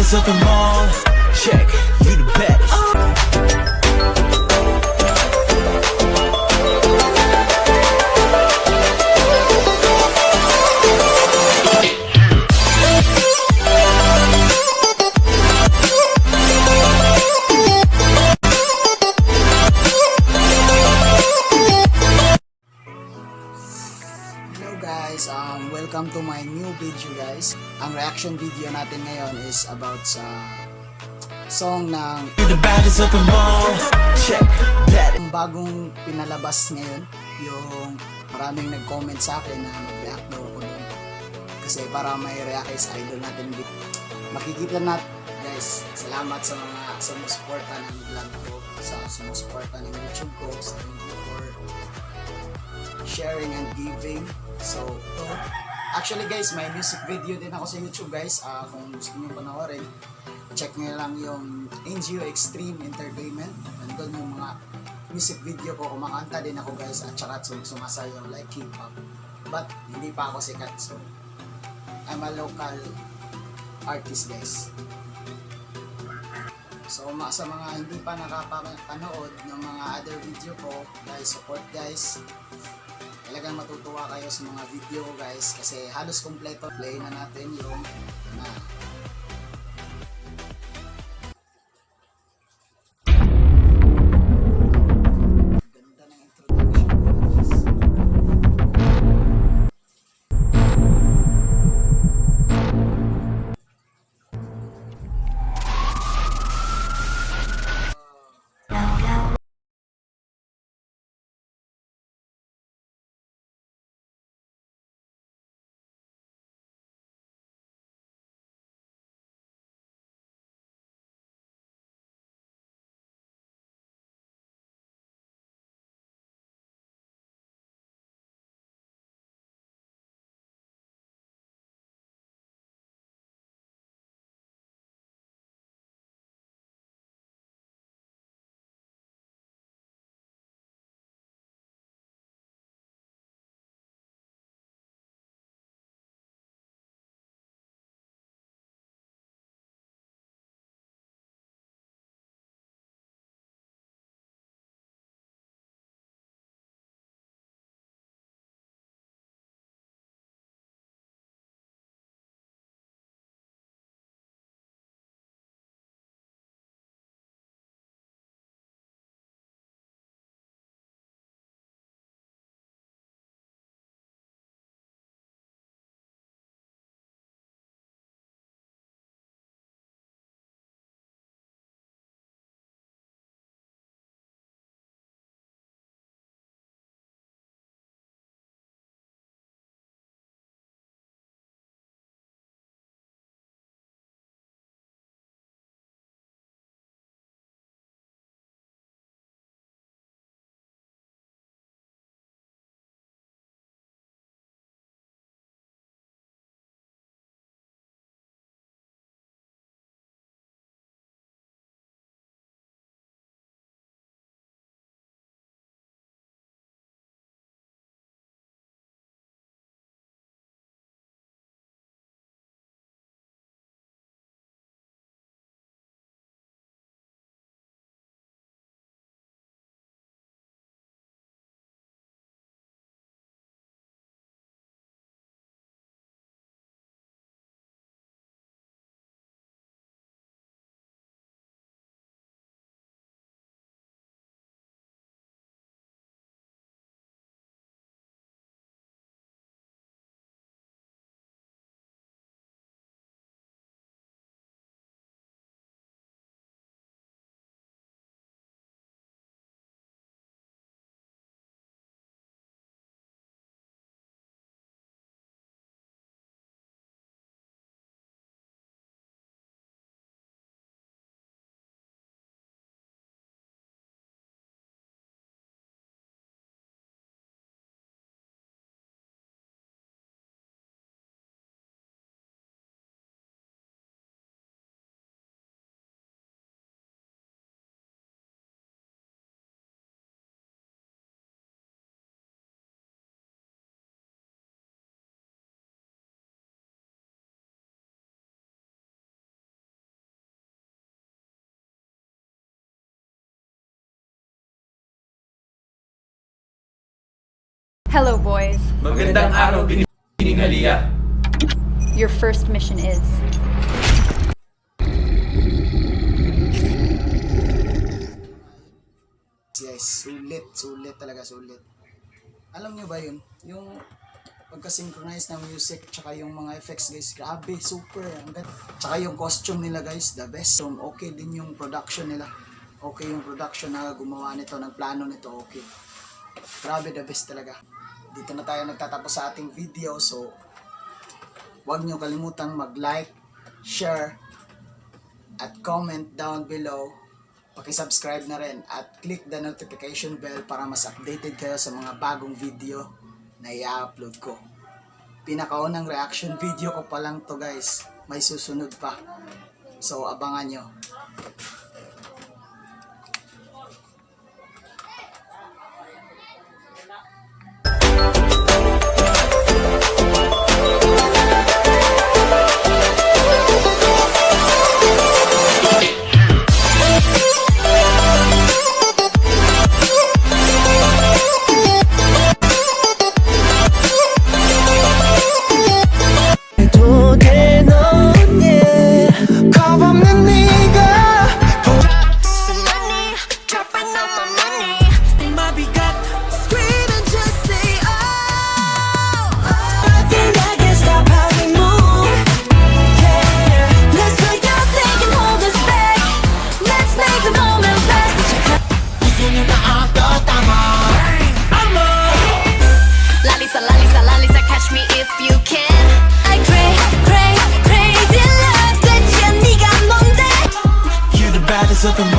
baddest of them all. Check, you the best. Hello guys, welcome to my new video guys. Ang reaction video natin ngayon is about sa song ng You the baddest of them all. Check, that. ang bagong pinalabas ngayon. Yung maraming nag-comment sa akin na mag-react daw ako doon. Kasi para may react sa idol natin. Makikita natin guys, salamat sa mga sumusuporta ng vlog ko, sa sumusuporta ng YouTube ko. So, thank you for sharing and giving. So, actually guys, may music video din ako sa YouTube guys. Kung gusto niyo panoorin, check niyo lang yung NGO Extreme Entertainment. Nandun yung mga music video ko. Kumakanta din ako guys, at saka sumasayaw like K-pop. But hindi pa ako sikat, so I'm a local artist guys. So sa mga hindi pa nakapanood ng mga other video ko, guys, support guys. Talagang matutuwa kayo sa mga video ko guys, kasi halos kompleto. Play na natin yung na Hello, boys. Magandang araw, Bining Halia. Your first mission is... Guys, sulit talaga, sulit. Alam nyo ba yun? Yung pagka-synchronize ng music tsaka yung mga effects guys, grabe, super. Ang ganda. Tsaka yung costume nila guys, the best. Okay din yung production nila. Okay yung production na gumawa nito, ng plano nito, okay. Grabe, the best talaga. Dito na tayo nagtatapos sa ating video, so huwag nyo kalimutang mag-like, share, at comment down below. Paki-subscribe na rin at click the notification bell para mas updated kayo sa mga bagong video na i-upload ko. Pinakaunang reaction video ko pa lang to guys. May susunod pa. So abangan nyo. Lalisa, catch me if you can. I crazy love. 대체 네가 뭔데? You the baddest of them